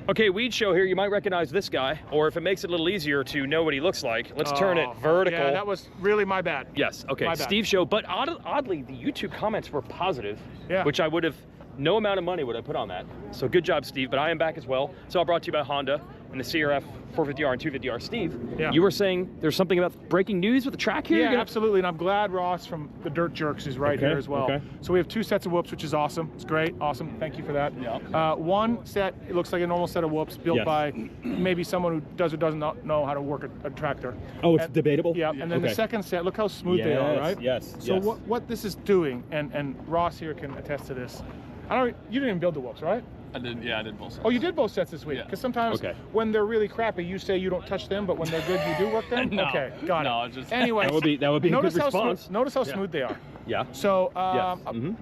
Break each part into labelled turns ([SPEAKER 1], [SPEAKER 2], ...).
[SPEAKER 1] Okay, Weege Show here. You might recognize this guy, or if it makes it a little easier to know what he looks like, let's turn it vertical.
[SPEAKER 2] Yeah, that was really my bad.
[SPEAKER 1] Yes, okay, Steve Show. But oddly, the YouTube comments were positive, which I would have, no amount of money would I put on that. So good job, Steve, but I am back as well. It's all brought to you by Honda and the CRF450R and 250R. Steve, you were saying there's something about breaking news with the track here?
[SPEAKER 2] Yeah, absolutely, and I'm glad Ross from the Dirt Jerks is right here as well. So we have 2 sets of whoops, which is awesome. It's great, awesome, thank you for that. One set, it looks like a normal set of whoops built by maybe someone who does or does not know how to work a tractor.
[SPEAKER 1] Oh, it's debatable?
[SPEAKER 2] Yeah, and then the second set, look how smooth they are, right?
[SPEAKER 1] Yes,
[SPEAKER 2] So what this is doing, and Ross here can attest to this, you didn't even build the whoops, right?
[SPEAKER 3] I did, yeah, I did both sets.
[SPEAKER 2] Oh, you did both sets this week? Because sometimes when they're really crappy, you say you don't touch them, but when they're good, you do work them?
[SPEAKER 3] No,
[SPEAKER 2] okay, got it.
[SPEAKER 3] Just...
[SPEAKER 2] Anyway,
[SPEAKER 1] that would be a good response.
[SPEAKER 2] Notice how smooth they are.
[SPEAKER 1] Yeah.
[SPEAKER 2] So,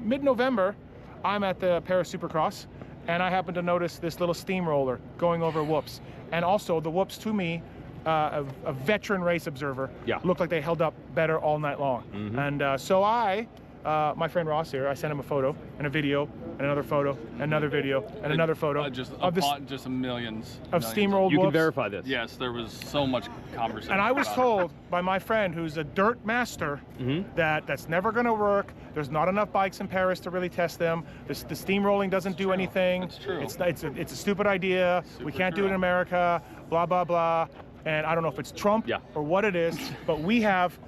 [SPEAKER 2] mid-November, I'm at the Paris Supercross, and I happen to notice this little steamroller going over whoops. And also, the whoops, to me, a veteran race observer, looked like they held up better all night long. And so my friend Ross here, I sent him a photo and a video and another photo and another video and another photo
[SPEAKER 3] just millions
[SPEAKER 2] of steamrolled whoops.
[SPEAKER 1] You can verify this.
[SPEAKER 3] Yes, there was so much conversation.
[SPEAKER 2] And I was told by my friend who's a dirt master that that's never going to work. There's not enough bikes in Paris to really test them. The steamrolling doesn't do anything.
[SPEAKER 3] It's true.
[SPEAKER 2] It's a stupid idea. We can't do it in America. Blah blah blah. And I don't know if it's Trump or what it is, but we have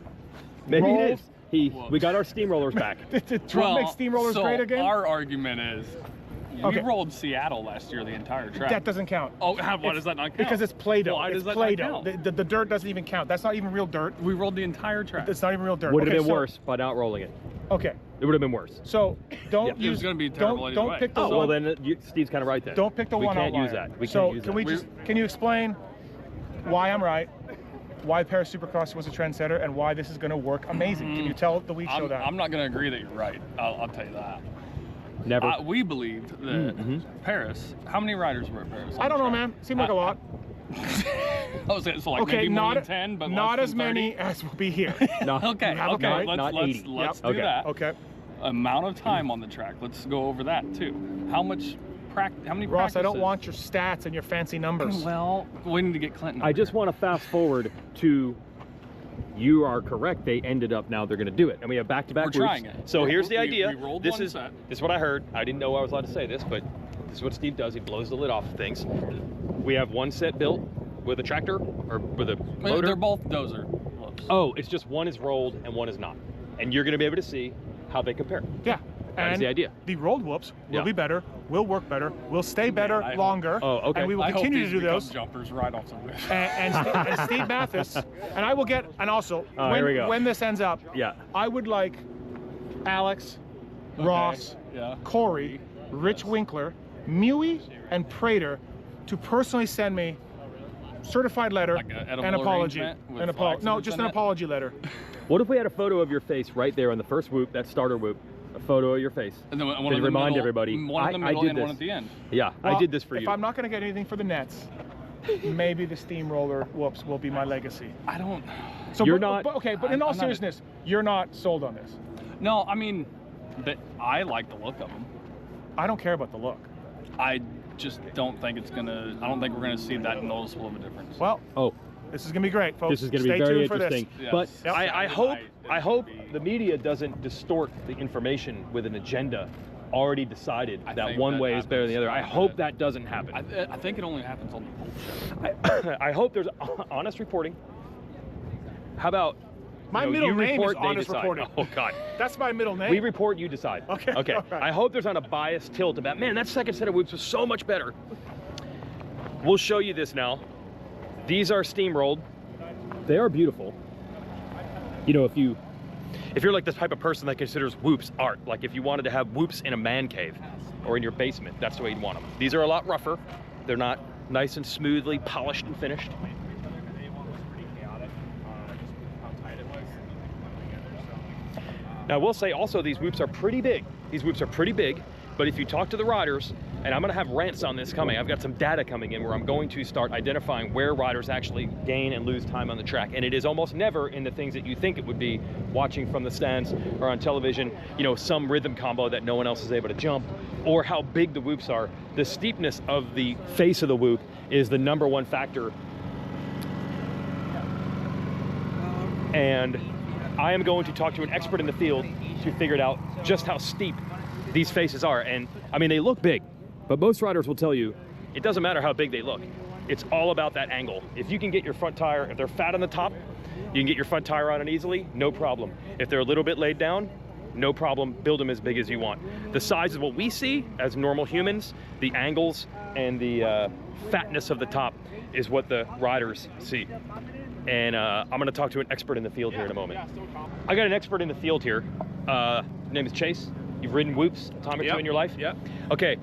[SPEAKER 1] maybe it is. We got our steamrollers back.
[SPEAKER 2] Did Trump make steamrollers great again?
[SPEAKER 3] Our argument is, we rolled Seattle last year, the entire track.
[SPEAKER 2] That doesn't count.
[SPEAKER 3] Oh, why does that not count?
[SPEAKER 2] Because it's Play-Doh.
[SPEAKER 3] Why does that
[SPEAKER 2] Play-Doh.
[SPEAKER 3] not count?
[SPEAKER 2] The dirt doesn't even count. That's not even real dirt.
[SPEAKER 3] We rolled the entire track.
[SPEAKER 2] It's not even real dirt.
[SPEAKER 1] Would have been worse by not rolling it.
[SPEAKER 2] Okay.
[SPEAKER 1] It would have been worse.
[SPEAKER 2] So don't use.
[SPEAKER 3] It was going to be terrible anyway.
[SPEAKER 2] Don't pick the one.
[SPEAKER 1] Well, then Steve's kind of right there.
[SPEAKER 2] Don't pick the one outlier.
[SPEAKER 1] We can't use that. We can't use that.
[SPEAKER 2] Can you explain why I'm right? Why Paris Supercross was a trendsetter and why this is going to work amazing. Can you tell the Weege Show that?
[SPEAKER 3] I'm not going to agree that you're right. I'll tell you that.
[SPEAKER 1] Never.
[SPEAKER 3] We believed that Paris, how many riders were at Paris?
[SPEAKER 2] I don't know, man. Seemed like a lot.
[SPEAKER 3] I was so like maybe more than 10, but
[SPEAKER 2] not
[SPEAKER 3] less
[SPEAKER 2] as
[SPEAKER 3] than 30?
[SPEAKER 2] many as will be here.
[SPEAKER 1] Okay,
[SPEAKER 3] let's do that.
[SPEAKER 2] Okay.
[SPEAKER 3] Amount of time on the track. Let's go over that too. How many
[SPEAKER 2] Ross,
[SPEAKER 3] practices?
[SPEAKER 2] I don't want your stats and your fancy numbers.
[SPEAKER 3] Well, we need to get Clinton.
[SPEAKER 1] I just want to fast forward to, you are correct, they ended up, now they're going to do it. And we have back-to-back
[SPEAKER 3] We're trying it.
[SPEAKER 1] So here's the idea.
[SPEAKER 3] We rolled
[SPEAKER 1] this
[SPEAKER 3] one
[SPEAKER 1] is
[SPEAKER 3] set.
[SPEAKER 1] This is what I heard. I didn't know I was allowed to say this, but this is what Steve does. He blows the lid off of things. We have one set built with a tractor or with a loader.
[SPEAKER 3] They're both dozer whoops.
[SPEAKER 1] Oh, it's just one is rolled and one is not. And you're going to be able to see how they compare.
[SPEAKER 2] Yeah.
[SPEAKER 1] That's the idea.
[SPEAKER 2] The rolled whoops will be better, will work better, will stay better longer.
[SPEAKER 1] Oh, okay.
[SPEAKER 2] And we will continue to do those.
[SPEAKER 3] Jumpers right off the roof.
[SPEAKER 2] And Steve Matthes, and I will get, and also, when this ends up, I would like Alex, Ross, Corey, Rich Winkler, Mewey, and Prater to personally send me certified letter and apology. No, just an apology letter.
[SPEAKER 1] What if we had a photo of your face right there on the first whoop, that starter whoop? A photo of your face.
[SPEAKER 3] And then one
[SPEAKER 1] to remind everybody.
[SPEAKER 3] One in the middle and one at the end.
[SPEAKER 1] Yeah, well, I did this for you.
[SPEAKER 2] If I'm not going to get anything for the nets, maybe the steamroller whoops will be my legacy.
[SPEAKER 3] I don't.
[SPEAKER 2] So you're not. But in all seriousness, you're not sold on this.
[SPEAKER 3] No, I mean, I like the look of them.
[SPEAKER 2] I don't care about the look.
[SPEAKER 3] I just don't think it's gonna. I don't think we're gonna see that noticeable of a difference.
[SPEAKER 2] Well, this is gonna be great, folks.
[SPEAKER 1] This is gonna be very interesting.
[SPEAKER 3] Yes.
[SPEAKER 1] But I hope the media doesn't distort the information with an agenda already decided that one way is better than the other. I hope that doesn't happen.
[SPEAKER 3] I think it only happens on the pole show.
[SPEAKER 1] I hope there's honest reporting. How about
[SPEAKER 2] my middle name is honest reporting?
[SPEAKER 1] Oh God,
[SPEAKER 2] that's my middle name.
[SPEAKER 1] We report, you decide.
[SPEAKER 2] Okay.
[SPEAKER 1] Okay. Right. I hope there's not a biased tilt about, man, that second set of whoops was so much better. We'll show you this now. These are steamrolled. They are beautiful. You know, if you're like this type of person that considers whoops art, like if you wanted to have whoops in a man cave or in your basement, that's the way you'd want them. These are a lot rougher. They're not nice and smoothly polished and finished. Now, I will say also these whoops are pretty big. These whoops are pretty big, but if you talk to the riders, and I'm gonna have rants on this coming. I've got some data coming in where I'm going to start identifying where riders actually gain and lose time on the track. And it is almost never in the things that you think it would be, watching from the stands or on television, you know, some rhythm combo that no one else is able to jump, or how big the whoops are. The steepness of the face of the whoop is the #1 factor. And I am going to talk to an expert in the field to figure out just how steep these faces are. And I mean, they look big, but most riders will tell you it doesn't matter how big they look. It's all about that angle. If you can get your front tire, if they're fat on the top, you can get your front tire on it easily, no problem. If they're a little bit laid down, no problem, build them as big as you want. The size is what we see as normal humans. The angles and the fatness of the top is what the riders see. And I'm gonna talk to an expert in the field here in a moment. I got an expert in the field here. His name is Chase. You've ridden whoops a time or two in your life?
[SPEAKER 4] Yep.
[SPEAKER 1] Okay,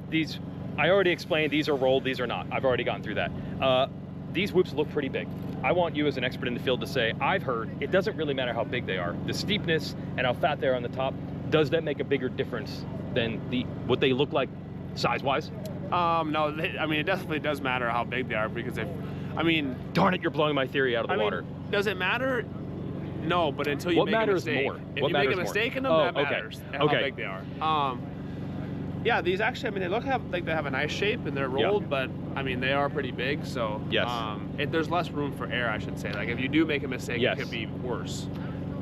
[SPEAKER 1] these, I already explained, these are rolled, these are not. I've already gone through that. These whoops look pretty big. I want you as an expert in the field to say, I've heard it doesn't really matter how big they are. The steepness and how fat they are on the top, does that make a bigger difference than what they look like size-wise?
[SPEAKER 4] No, I mean, it definitely does matter how big they are, because
[SPEAKER 1] Darn it, you're blowing my theory out of the water.
[SPEAKER 4] Does it matter? No, but until you make a mistake.
[SPEAKER 1] More?
[SPEAKER 4] If
[SPEAKER 1] What
[SPEAKER 4] you
[SPEAKER 1] matters
[SPEAKER 4] make a mistake in them,
[SPEAKER 1] more?
[SPEAKER 4] that matters. And how big they are. Yeah, these actually, I mean, they look like they have a nice shape and they're rolled, but I mean, they are pretty big. So
[SPEAKER 1] yes,
[SPEAKER 4] there's less room for error, I should say. Like if you do make a mistake, it could be worse.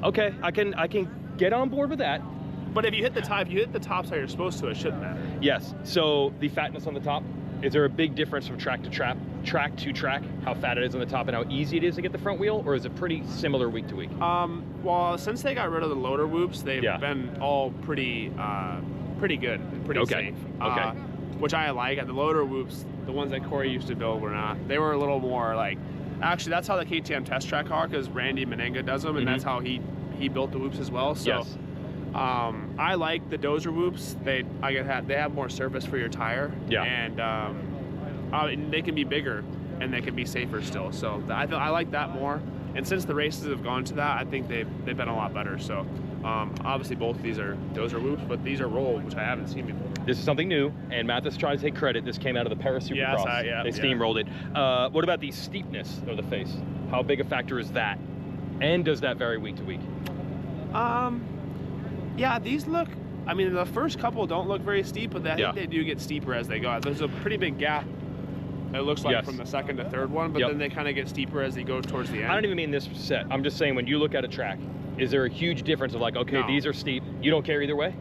[SPEAKER 1] Okay, I can get on board with that.
[SPEAKER 4] But if you hit the top, how you're supposed to, it shouldn't matter.
[SPEAKER 1] Yes. So the fatness on the top, is there a big difference from track to track, how fat it is on the top and how easy it is to get the front wheel, or is it pretty similar week to week?
[SPEAKER 4] Well, since they got rid of the loader whoops, they've been all pretty good, and pretty safe.
[SPEAKER 1] Okay.
[SPEAKER 4] Which I like. The loader whoops, the ones that Corey used to build, were not. They were a little more like. Actually, that's how the KTM test track are, because Randy Menenga does them, and that's how he built the whoops as well. So.
[SPEAKER 1] Yes.
[SPEAKER 4] I like the dozer whoops. They have more surface for your tire.
[SPEAKER 1] Yeah.
[SPEAKER 4] And they can be bigger and they can be safer still. So I like that more. And since the races have gone to that, I think they've been a lot better. So obviously both of these are dozer whoops, but these are rolled, which I haven't seen before.
[SPEAKER 1] This is something new, and Matthes trying to take credit. This came out of the Paris Supercross.
[SPEAKER 4] Yes,
[SPEAKER 1] they steamrolled it. What about the steepness of the face? How big a factor is that? And does that vary week to week?
[SPEAKER 4] Yeah, these look, I mean, the first couple don't look very steep, but I think they do get steeper as they go. There's a pretty big gap, it looks like, from the second to third one, but then they kind of get steeper as they go towards the end.
[SPEAKER 1] I don't even mean this set. I'm just saying, when you look at a track, is there a huge difference of like, okay, these are steep, you don't care either way?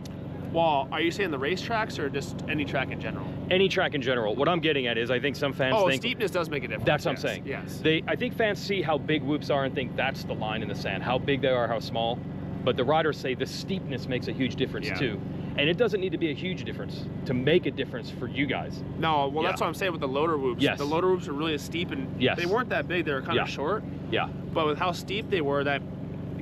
[SPEAKER 4] Well, are you saying the race tracks or just any track in general?
[SPEAKER 1] Any track in general. What I'm getting at is, I think some fans think...
[SPEAKER 4] steepness does make a difference.
[SPEAKER 1] That's what I'm saying.
[SPEAKER 4] Yes.
[SPEAKER 1] I think fans see how big whoops are and think that's the line in the sand, how big they are, how small. But the riders say the steepness makes a huge difference too. And it doesn't need to be a huge difference to make a difference for you guys.
[SPEAKER 4] No, well, that's what I'm saying with the loader whoops.
[SPEAKER 1] Yes.
[SPEAKER 4] The loader whoops are really steep, and they weren't that big. They were kind of short.
[SPEAKER 1] Yeah.
[SPEAKER 4] But with how steep they were, that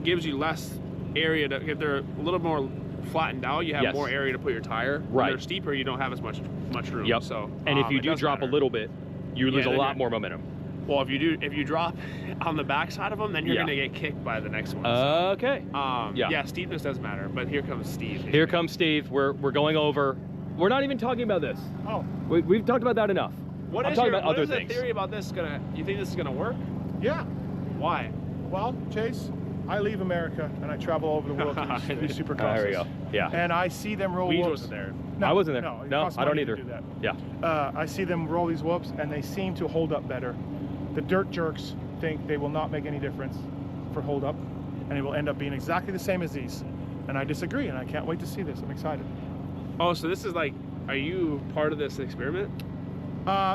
[SPEAKER 4] gives you less area to, if they're a little more flattened out, you have more area to put your tire. When they're steeper, you don't have as much room.
[SPEAKER 1] Yep.
[SPEAKER 4] So,
[SPEAKER 1] and if you do drop a little bit, you lose a lot more momentum.
[SPEAKER 4] Well, if you drop on the backside of them, then you're going to get kicked by the next one. So.
[SPEAKER 1] Okay.
[SPEAKER 4] Yeah, steepness does matter, but here comes Steve.
[SPEAKER 1] Here comes Steve. We're going over. We're not even talking about this.
[SPEAKER 2] Oh.
[SPEAKER 1] We've talked about that enough.
[SPEAKER 4] What is the theory about this you think this is gonna work?
[SPEAKER 2] Yeah.
[SPEAKER 4] Why?
[SPEAKER 2] Well, Chase, I leave America and I travel all over the world to these Supercrosses.
[SPEAKER 1] There we go. Yeah.
[SPEAKER 2] And I see them roll
[SPEAKER 4] Weege
[SPEAKER 2] whoops.
[SPEAKER 4] wasn't there.
[SPEAKER 2] No,
[SPEAKER 1] I wasn't there. No, I don't either.
[SPEAKER 2] Do that.
[SPEAKER 1] Yeah.
[SPEAKER 2] I see them roll these whoops and they seem to hold up better. The dirt jerks think they will not make any difference for hold up, and it will end up being exactly the same as these. And I disagree, and I can't wait to see this. I'm excited.
[SPEAKER 4] Oh, so this is like, are you part of this experiment?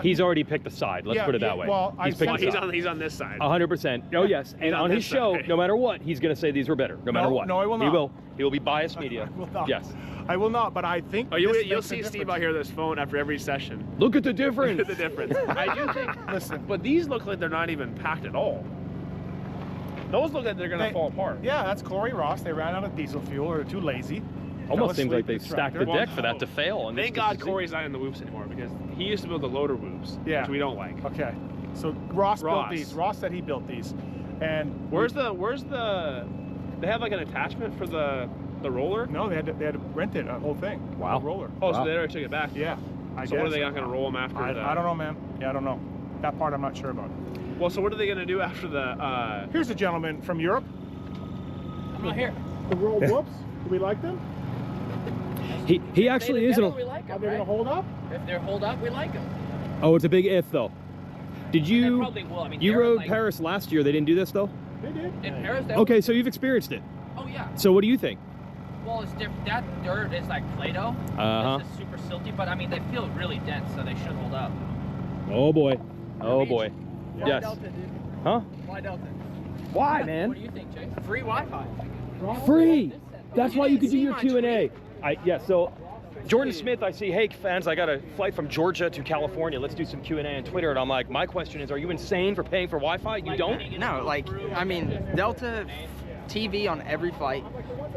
[SPEAKER 1] He's already picked a side. Let's put it that way.
[SPEAKER 2] Well,
[SPEAKER 1] he's
[SPEAKER 4] on this side.
[SPEAKER 1] 100%. Oh yes, and on his show, no matter what, he's going to say these were better. No matter what.
[SPEAKER 2] No, I will not.
[SPEAKER 1] He will. He will be biased media.
[SPEAKER 2] I will not.
[SPEAKER 1] Yes.
[SPEAKER 2] I will not, but I think.
[SPEAKER 4] Oh, you'll see Steve out here with his phone after every session.
[SPEAKER 1] Look at the difference.
[SPEAKER 4] Look at the difference. I do think.
[SPEAKER 2] Listen,
[SPEAKER 4] but these look like they're not even packed at all. Those look like they're going to fall apart.
[SPEAKER 2] Yeah, that's Corey Ross. They ran out of diesel fuel, or too lazy.
[SPEAKER 1] Almost seems like they stacked the deck for that to fail.
[SPEAKER 4] Thank God Corey's not in the whoops anymore, because he used to build the loader whoops, which we don't like.
[SPEAKER 2] Okay, so Ross built these. Ross said he built these, and
[SPEAKER 4] where's the? They have like an attachment for the roller?
[SPEAKER 2] No, they had to rent it, a whole thing.
[SPEAKER 1] Wow.
[SPEAKER 2] A roller.
[SPEAKER 4] Oh, so they already took it back.
[SPEAKER 2] Yeah. I
[SPEAKER 4] So what are
[SPEAKER 2] guess.
[SPEAKER 4] they not going to roll them after
[SPEAKER 2] I don't know, man. Yeah, I don't know. That part I'm not sure about.
[SPEAKER 4] Well, so what are they going to do after the?
[SPEAKER 2] Here's a gentleman from Europe.
[SPEAKER 5] I'm not here.
[SPEAKER 2] The roll whoops. Do we like them?
[SPEAKER 1] He actually is.
[SPEAKER 5] We like
[SPEAKER 2] Are
[SPEAKER 5] them,
[SPEAKER 2] they
[SPEAKER 5] right?
[SPEAKER 2] gonna hold up?
[SPEAKER 5] If they're hold up, we like them.
[SPEAKER 1] Oh, it's a big if though. Did
[SPEAKER 5] They
[SPEAKER 1] you?
[SPEAKER 5] probably will. I mean,
[SPEAKER 1] You
[SPEAKER 5] they're
[SPEAKER 1] rode
[SPEAKER 5] like,
[SPEAKER 1] Paris last year. They didn't do this though.
[SPEAKER 2] They did.
[SPEAKER 5] in Paris. They
[SPEAKER 1] Okay, so you've experienced it.
[SPEAKER 5] Oh yeah.
[SPEAKER 1] So what do you think?
[SPEAKER 5] Well, it's different. That dirt is like Play-Doh.
[SPEAKER 1] Uh-huh.
[SPEAKER 5] This is super silty, but I mean, they feel really dense, so they should hold up.
[SPEAKER 1] Oh boy. Oh
[SPEAKER 5] Weege.
[SPEAKER 1] boy.
[SPEAKER 5] Why
[SPEAKER 1] Yes.
[SPEAKER 5] Delta, dude?
[SPEAKER 1] Huh?
[SPEAKER 5] Why Delta?
[SPEAKER 1] Why,
[SPEAKER 5] What
[SPEAKER 1] man?
[SPEAKER 5] do you think, Chase? Free Wi-Fi.
[SPEAKER 1] Free. That's why you could do
[SPEAKER 5] See
[SPEAKER 1] your
[SPEAKER 5] my
[SPEAKER 1] Q&A. Yeah. So, Jordan Smith, I see. Hey, fans, I got a flight from Georgia to California. Let's do some Q&A on Twitter. And I'm like, my question is, are you insane for paying for Wi-Fi? You don't?
[SPEAKER 6] No, like, I mean, Delta TV on every flight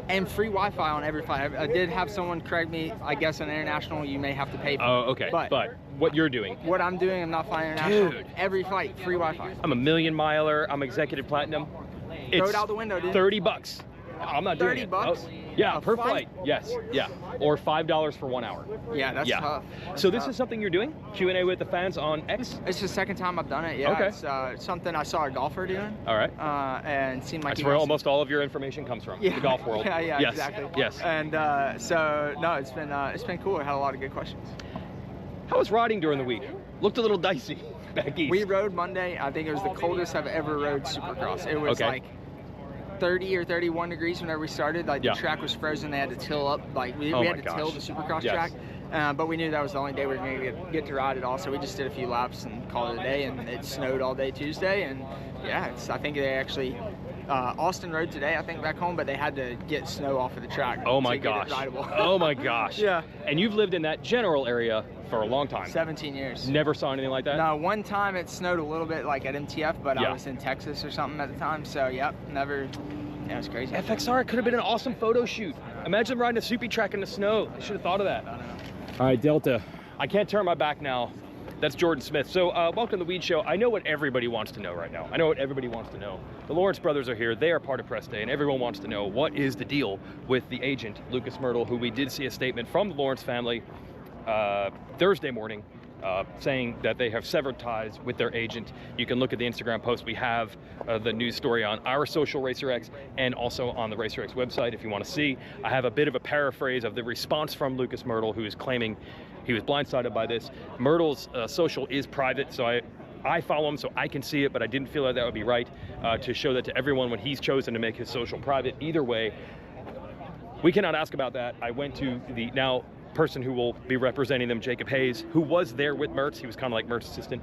[SPEAKER 6] and free Wi-Fi on every flight. I did have someone correct me, I guess on international you may have to pay for.
[SPEAKER 1] Oh, okay.
[SPEAKER 6] But
[SPEAKER 1] what you're doing?
[SPEAKER 6] what I'm doing, I'm not flying international.
[SPEAKER 1] Dude.
[SPEAKER 6] Every flight, free Wi-Fi.
[SPEAKER 1] I'm a million miler. I'm executive platinum.
[SPEAKER 6] Throw it out the window, dude.
[SPEAKER 1] $30. I'm not doing
[SPEAKER 6] 30
[SPEAKER 1] it.
[SPEAKER 6] bucks?
[SPEAKER 1] Oh, yeah,
[SPEAKER 6] A
[SPEAKER 1] per
[SPEAKER 6] flight?
[SPEAKER 1] flight. Yes. Yeah. Or $5 for 1 hour.
[SPEAKER 6] Yeah, that's
[SPEAKER 1] Yeah.
[SPEAKER 6] tough.
[SPEAKER 1] So this is something you're doing? Q&A with the fans on X?
[SPEAKER 6] It's the second time I've done it. Yeah,
[SPEAKER 1] Okay.
[SPEAKER 6] it's something I saw a golfer doing,
[SPEAKER 1] All right.
[SPEAKER 6] and seemed like
[SPEAKER 1] That's
[SPEAKER 6] he
[SPEAKER 1] where
[SPEAKER 6] has-
[SPEAKER 1] almost all of your information comes from. The golf world.
[SPEAKER 6] Yeah,
[SPEAKER 1] Yes.
[SPEAKER 6] exactly.
[SPEAKER 1] Yes.
[SPEAKER 6] And so no, it's been cool. I had a lot of good questions.
[SPEAKER 1] How was riding during the week? Looked a little dicey back east.
[SPEAKER 6] We rode Monday. I think it was the coldest I've ever rode Supercross. It was
[SPEAKER 1] Okay.
[SPEAKER 6] like 30 or 31 degrees whenever we started. Like
[SPEAKER 1] Yeah.
[SPEAKER 6] the track was frozen. They had to till up. Like we
[SPEAKER 1] Oh
[SPEAKER 6] had
[SPEAKER 1] my
[SPEAKER 6] to till
[SPEAKER 1] gosh.
[SPEAKER 6] the Supercross
[SPEAKER 1] Yes.
[SPEAKER 6] track. But we knew that was the only day we were going to get to ride it all. So we just did a few laps and called it a day. And it snowed all day Tuesday. And yeah, I think they actually Austin rode today, I think, back home, but they had to get snow off of the track.
[SPEAKER 1] Oh my
[SPEAKER 6] to get it
[SPEAKER 1] gosh.
[SPEAKER 6] rideable.
[SPEAKER 1] Oh my gosh.
[SPEAKER 6] Yeah.
[SPEAKER 1] And you've lived in that general area for a long time.
[SPEAKER 6] 17 years.
[SPEAKER 1] Never saw anything like that?
[SPEAKER 6] No, one time it snowed a little bit, like at MTF, but
[SPEAKER 1] Yeah.
[SPEAKER 6] I was in Texas or something at the time. So yep, never. Yeah, it was crazy.
[SPEAKER 1] FXR could have been an awesome photo shoot. Imagine riding a soupy track in the snow. I should have thought of that. All right, Delta. I can't turn my back now. That's Jordan Smith. So welcome to the Weege Show. I know what everybody wants to know right now. I know what everybody wants to know. The Lawrence brothers are here. They are part of Press Day, and everyone wants to know what is the deal with the agent, Lucas Myrtle, who we did see a statement from the Lawrence family Thursday morning saying that they have severed ties with their agent. You can look at the Instagram post. We have the news story on our social Racer X and also on the Racer X website if you want to see. I have a bit of a paraphrase of the response from Lucas Myrtle, who is claiming he was blindsided by this. Myrtle's social is private, so I follow him so I can see it, but I didn't feel that that would be right to show that to everyone when he's chosen to make his social private. Either way, we cannot ask about that. I went to the now person who will be representing them, Jacob Hayes, who was there with Mertz. He was kind of like Mertz's assistant.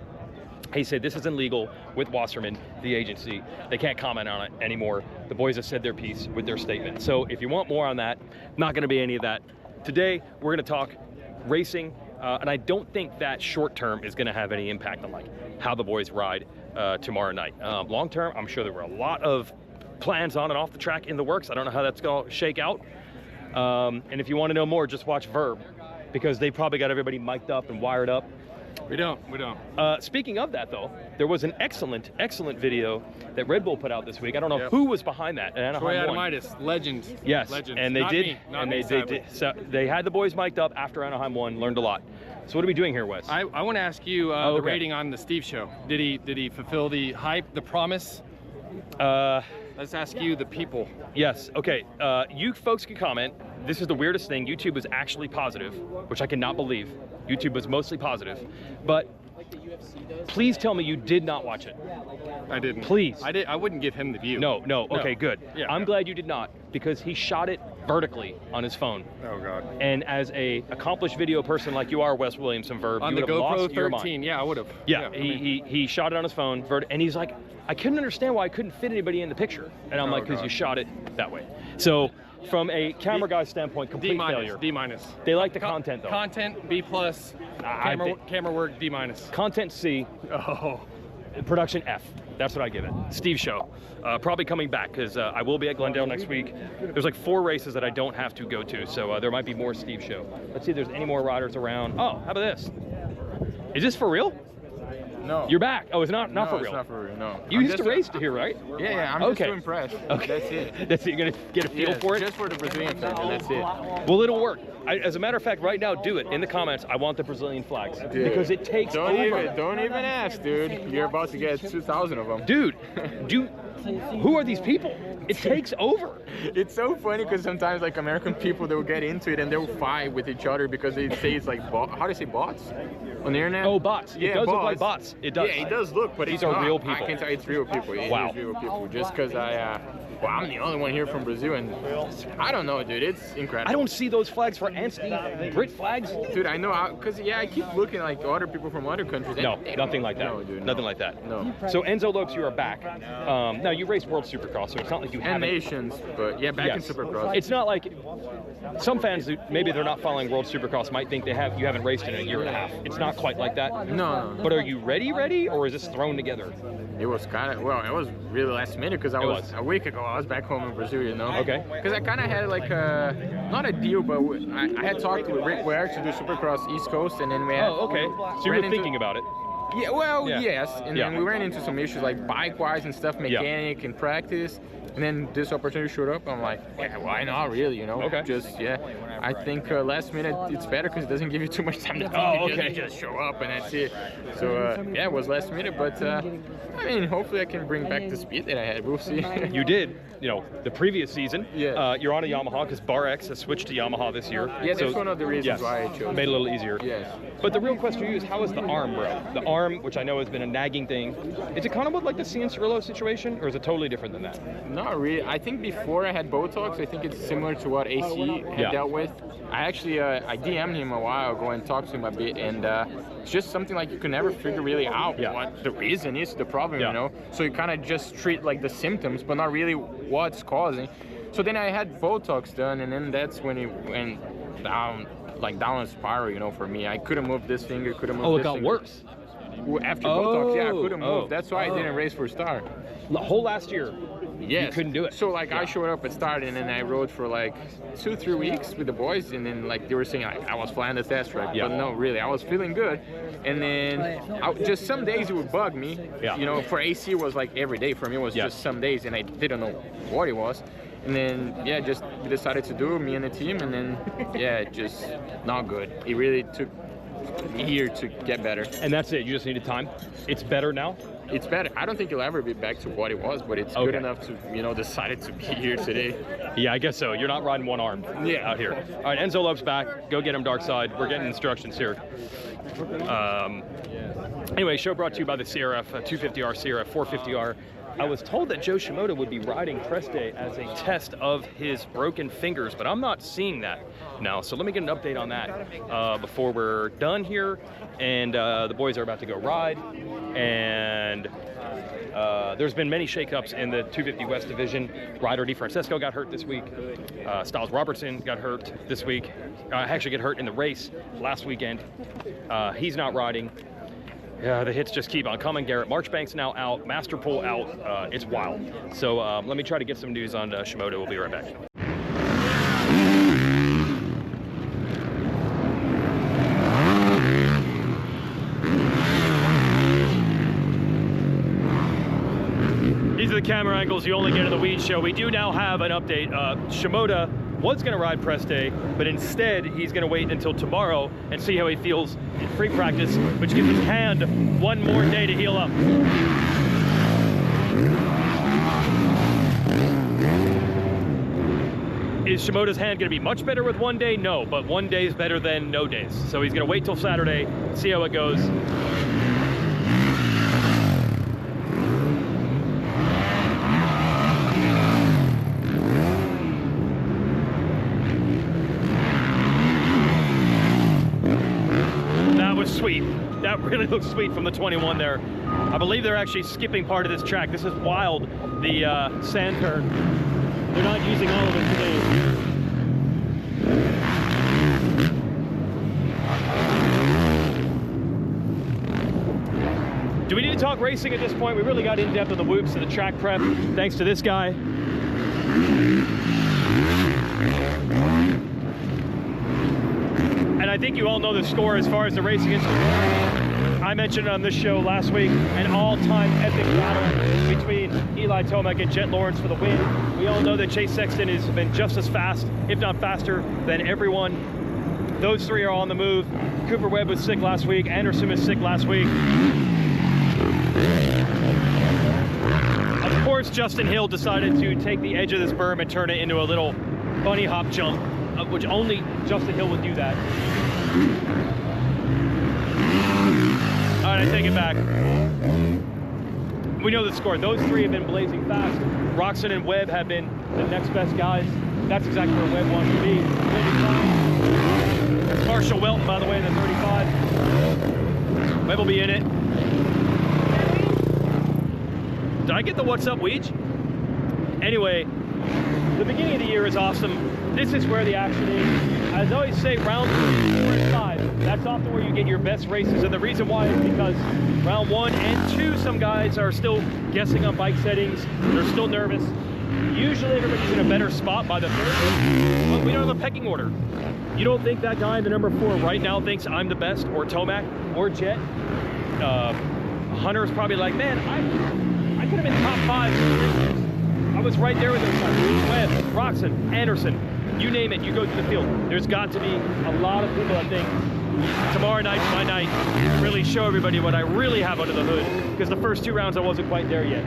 [SPEAKER 1] He said this isn't legal with Wasserman, the agency. They can't comment on it anymore. The boys have said their piece with their statement. So if you want more on that, not going to be any of that. Today, we're going to talk racing, and I don't think that short term is going to have any impact on like how the boys ride tomorrow night. Long term, I'm sure there were a lot of plans on and off the track in the works. I don't know how that's going to shake out. And if you want to know more, just watch Verb, because they probably got everybody mic'd up and wired up.
[SPEAKER 3] We don't.
[SPEAKER 1] Speaking of that, though, there was an excellent video that Red Bull put out this week. I don't know who was behind that. At
[SPEAKER 3] Troy
[SPEAKER 1] Anaheim 1.
[SPEAKER 3] Adamitis, legend.
[SPEAKER 1] Yes,
[SPEAKER 3] Legend.
[SPEAKER 1] and they
[SPEAKER 3] Not
[SPEAKER 1] did,
[SPEAKER 3] me, not
[SPEAKER 1] and
[SPEAKER 3] me,
[SPEAKER 1] they
[SPEAKER 3] sadly.
[SPEAKER 1] did. So they had the boys mic'd up after Anaheim 1. Learned a lot. So what are we doing here, Wes?
[SPEAKER 3] I want to ask you the
[SPEAKER 1] okay.
[SPEAKER 3] rating on the Steve show. Did he fulfill the hype, the promise? Let's ask you, the people.
[SPEAKER 1] Yes. Okay. You folks can comment. This is the weirdest thing. YouTube was actually positive, which I cannot believe. YouTube was mostly positive, but please tell me you did not watch it.
[SPEAKER 3] I didn't.
[SPEAKER 1] Please.
[SPEAKER 3] I wouldn't give him the view.
[SPEAKER 1] No. Okay, good.
[SPEAKER 3] Yeah.
[SPEAKER 1] I'm glad you did not, because he shot it vertically on his phone.
[SPEAKER 3] Oh God.
[SPEAKER 1] And as a accomplished video person like you are, Wes Williams from Verb,
[SPEAKER 3] On
[SPEAKER 1] you
[SPEAKER 3] the
[SPEAKER 1] would have
[SPEAKER 3] GoPro
[SPEAKER 1] lost your
[SPEAKER 3] 13,
[SPEAKER 1] mind.
[SPEAKER 3] yeah, I would have.
[SPEAKER 1] Yeah,
[SPEAKER 3] I mean,
[SPEAKER 1] he shot it on his phone, and he's like, I couldn't understand why I couldn't fit anybody in the picture. And I'm
[SPEAKER 3] Oh,
[SPEAKER 1] like, because
[SPEAKER 3] God.
[SPEAKER 1] you shot it that way. So from a camera guy's standpoint, complete
[SPEAKER 3] D-minus,
[SPEAKER 1] failure.
[SPEAKER 3] D-minus.
[SPEAKER 1] They like the content though.
[SPEAKER 3] Content, B+. Camera work, D-minus.
[SPEAKER 1] Content C,
[SPEAKER 3] Oh.
[SPEAKER 1] production F. That's what I give it. Steve Show. Probably coming back, because I will be at Glendale next week. There's like 4 races that I don't have to go to, so there might be more Steve Show. Let's see if there's any more riders around. Oh, how about this? Is this for real?
[SPEAKER 7] No.
[SPEAKER 1] You're back. Oh, it's not
[SPEAKER 7] No,
[SPEAKER 1] for real.
[SPEAKER 7] it's not for real. No.
[SPEAKER 1] You
[SPEAKER 7] I'm
[SPEAKER 1] used to
[SPEAKER 7] just-
[SPEAKER 1] race here, right?
[SPEAKER 7] Yeah, I'm
[SPEAKER 1] Okay.
[SPEAKER 7] just too impressed.
[SPEAKER 1] Okay.
[SPEAKER 7] That's it.
[SPEAKER 1] That's it. You're gonna get a feel
[SPEAKER 7] Yes,
[SPEAKER 1] for it.
[SPEAKER 7] Just for the Brazilian fans, and that's it.
[SPEAKER 1] Well, it'll work. As a matter of fact, right now, do it in the comments. I want the Brazilian flags
[SPEAKER 7] Dude,
[SPEAKER 1] because it takes
[SPEAKER 7] don't
[SPEAKER 1] over.
[SPEAKER 7] Don't even ask, dude. You're about to get 2,000 of them.
[SPEAKER 1] Dude, who are these people? It takes over.
[SPEAKER 7] It's so funny because sometimes like American people, they'll get into it and they'll fight with each other because they say it's like how do you say bots on the internet?
[SPEAKER 1] Oh, bots.
[SPEAKER 7] Yeah,
[SPEAKER 1] it does
[SPEAKER 7] bots.
[SPEAKER 1] look like bots. It does.
[SPEAKER 7] Yeah, it does look, but
[SPEAKER 1] These
[SPEAKER 7] it's
[SPEAKER 1] are
[SPEAKER 7] not.
[SPEAKER 1] real people.
[SPEAKER 7] I can tell it's real people. It
[SPEAKER 1] Wow.
[SPEAKER 7] is real people. Just because I'm the only one here from Brazil, and I don't know, dude. It's incredible.
[SPEAKER 1] I don't see those flags for Brit flags.
[SPEAKER 7] Dude, I know, because I keep looking like other people from other countries.
[SPEAKER 1] No,
[SPEAKER 7] They
[SPEAKER 1] nothing
[SPEAKER 7] don't-
[SPEAKER 1] like that.
[SPEAKER 7] No, dude,
[SPEAKER 1] Nothing
[SPEAKER 7] no.
[SPEAKER 1] like that.
[SPEAKER 7] No.
[SPEAKER 1] So Enzo Lopes, you are back. Now you raced World Supercross, so it's not like you
[SPEAKER 7] And
[SPEAKER 1] haven't.
[SPEAKER 7] nations, but yeah, back in
[SPEAKER 1] Yes.
[SPEAKER 7] Supercross.
[SPEAKER 1] It's not like some fans who maybe they're not following World Supercross might think you haven't raced in a year and a half. It's not quite like that.
[SPEAKER 7] No.
[SPEAKER 1] But are you ready, or is this thrown together?
[SPEAKER 7] It was kind of, well, it was really last minute because
[SPEAKER 1] It was.
[SPEAKER 7] a week ago, I was back home in Brazil, you know?
[SPEAKER 1] Okay.
[SPEAKER 7] Because I kind of had like not a deal, but I had talked with Rick Ware to do Supercross East Coast, and then we had.
[SPEAKER 1] Oh, okay. So you
[SPEAKER 7] ran
[SPEAKER 1] were
[SPEAKER 7] into-
[SPEAKER 1] thinking about it.
[SPEAKER 7] Yeah, well,
[SPEAKER 1] Yeah.
[SPEAKER 7] yes. And
[SPEAKER 1] Yeah.
[SPEAKER 7] then we ran into some issues like bike-wise and stuff, mechanic and practice. And then this opportunity showed up. I'm like, yeah, why not really, you know?
[SPEAKER 1] Okay.
[SPEAKER 7] Just, yeah. I think last minute it's better because it doesn't give you too much time to think.
[SPEAKER 1] Oh,
[SPEAKER 7] You
[SPEAKER 1] okay.
[SPEAKER 7] just show up and that's it. So, yeah, it was last minute. But, I mean, hopefully I can bring back the speed that I had. We'll see.
[SPEAKER 1] You did, the previous season.
[SPEAKER 7] Yeah.
[SPEAKER 1] You're on a Yamaha because Bar X has switched to Yamaha this year.
[SPEAKER 7] Yeah, that's
[SPEAKER 1] So-
[SPEAKER 7] one of the reasons
[SPEAKER 1] yes,
[SPEAKER 7] why I chose.
[SPEAKER 1] made it a little easier.
[SPEAKER 7] Yes.
[SPEAKER 1] But the real question for you is, how is the arm, bro? The arm, which I know has been a nagging thing, is it kind of like the Cian Cirillo situation, or is it totally different than that?
[SPEAKER 7] Not really. I think before I had Botox, I think it's similar to what AC had
[SPEAKER 1] Yeah.
[SPEAKER 7] dealt with. I actually, I DM'd him a while ago and talked to him a bit, and it's just something like you can never figure really out
[SPEAKER 1] Yeah.
[SPEAKER 7] what the reason is, the problem,
[SPEAKER 1] Yeah.
[SPEAKER 7] you know? So you kind of just treat like the symptoms, but not really what's causing. So then I had Botox done, and then that's when it went down a spiral, for me. I couldn't move this finger, couldn't move
[SPEAKER 1] Oh,
[SPEAKER 7] this
[SPEAKER 1] it got
[SPEAKER 7] finger.
[SPEAKER 1] worse.
[SPEAKER 7] Well, after Botox, yeah, I couldn't
[SPEAKER 1] Oh,
[SPEAKER 7] move. That's why I didn't race for Star.
[SPEAKER 1] The whole last year,
[SPEAKER 7] Yes.
[SPEAKER 1] you couldn't do it.
[SPEAKER 7] So like I showed up at Start and then I rode for like 2-3 weeks with the boys, and then like they were saying like I was flying the test track,
[SPEAKER 1] Yeah.
[SPEAKER 7] but no, really, I was feeling good. And then just some days it would bug me.
[SPEAKER 1] Yeah.
[SPEAKER 7] For AC it was like every day. For me it was
[SPEAKER 1] Yeah.
[SPEAKER 7] just some days, and I didn't know what it was. And then just we decided to do, me and the team, and then just not good. It really took a year to get better.
[SPEAKER 1] And that's it. You just needed time. It's better now.
[SPEAKER 7] It's better. I don't think it'll ever be back to what it was, but it's good
[SPEAKER 1] Okay.
[SPEAKER 7] enough to, decided to be here today.
[SPEAKER 1] Yeah, I guess so. You're not riding one arm out here. All right, Enzo Lopes back. Go get him, Dark Side. We're getting instructions here. Anyway, show brought to you by the CRF250R, CRF450R. I was told that Jo Shimoda would be riding press day as a test of his broken fingers, but I'm not seeing that now. So let me get an update on that before we're done here. And the boys are about to go ride. And there's been many shakeups in the 250 West Division. Ryder DeFrancesco got hurt this week. Styles Robertson got hurt this week. Actually got hurt in the race last weekend. He's not riding. Yeah, the hits just keep on coming. Garrett Marchbank's now out. Masterpool out. It's wild. So let me try to get some news on Shimoda. We'll be right back. These are the camera angles you only get in the Weege show. We do now have an update. Shimoda was going to ride press day, but instead he's going to wait until tomorrow and see how he feels in free practice, which gives his hand one more day to heal up. Is Shimoda's hand going to be much better with one day? No, but one day is better than no days. So he's going to wait till Saturday, see how it goes. That was sweet. That really looks sweet from the 21 there. I believe they're actually skipping part of this track. This is wild, the sand turn. They're not using all of it today. Do we need to talk racing at this point? We really got in depth on the whoops and the track prep, thanks to this guy. And I think you all know the score as far as the racing is. I mentioned on this show last week, an all-time epic battle between Eli Tomac and Jet Lawrence for the win. We all know that Chase Sexton has been just as fast, if not faster, than everyone. Those three are on the move. Cooper Webb was sick last week. Anderson was sick last week. Of course, Justin Hill decided to take the edge of this berm and turn it into a little bunny hop jump, which only Justin Hill would do that. All right, I take it back. We know the score. Those three have been blazing fast. Roczen and Webb have been the next best guys. That's exactly where Webb wants to be. That's Marshall Welton, by the way, in the 35. Webb will be in it. Did I get the what's up, Weege? Anyway, the beginning of the year is awesome. This is where the action is. As I always say, round 3, 4, and 5, that's often where you get your best races. And the reason why is because round 1 and 2, some guys are still guessing on bike settings. They're still nervous. Usually everybody's in a better spot by the 3rd, but we don't have a pecking order. You don't think that guy in the number 4 right now thinks I'm the best, or Tomac, or Jet? Hunter's probably like, man, I could have been top 5. I was right there with those guys. Webb, Roczen, Anderson, you name it, you go through the field. There's got to be a lot of people that think tomorrow night's my night to really show everybody what I really have under the hood, because the first 2 rounds I wasn't quite there yet.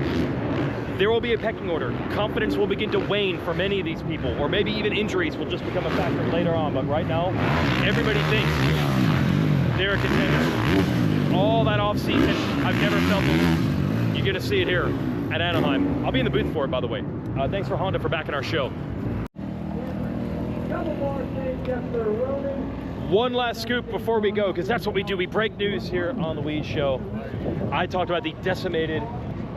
[SPEAKER 1] There will be a pecking order. Confidence will begin to wane for many of these people, or maybe even injuries will just become a factor later on. But right now, everybody thinks they're a contender. All that off season, I've never felt it. You're gonna see it here at Anaheim. I'll be in the booth for it, by the way. Thanks for Honda for backing our show. One last scoop before we go, because that's what we do. We break news here on the Weege Show. I talked about the decimated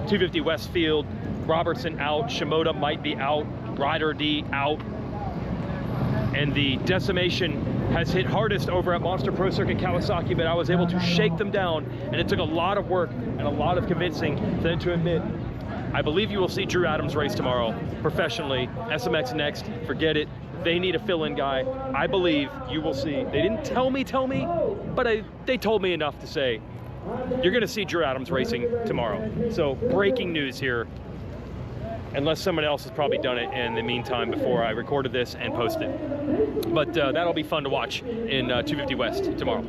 [SPEAKER 1] 250 West field. Robertson out, Shimoda might be out, Ryder D out. And the decimation has hit hardest over at Monster Pro Circuit Kawasaki, but I was able to shake them down, and it took a lot of work and a lot of convincing for them to admit, I believe you will see Drew Adams race tomorrow professionally. SMX next, forget it. They need a fill-in guy. I believe you will see. They didn't tell me, but they told me enough to say, you're gonna see Drew Adams racing tomorrow. So breaking news here, unless someone else has probably done it in the meantime before I recorded this and posted. But that'll be fun to watch in 250 West tomorrow.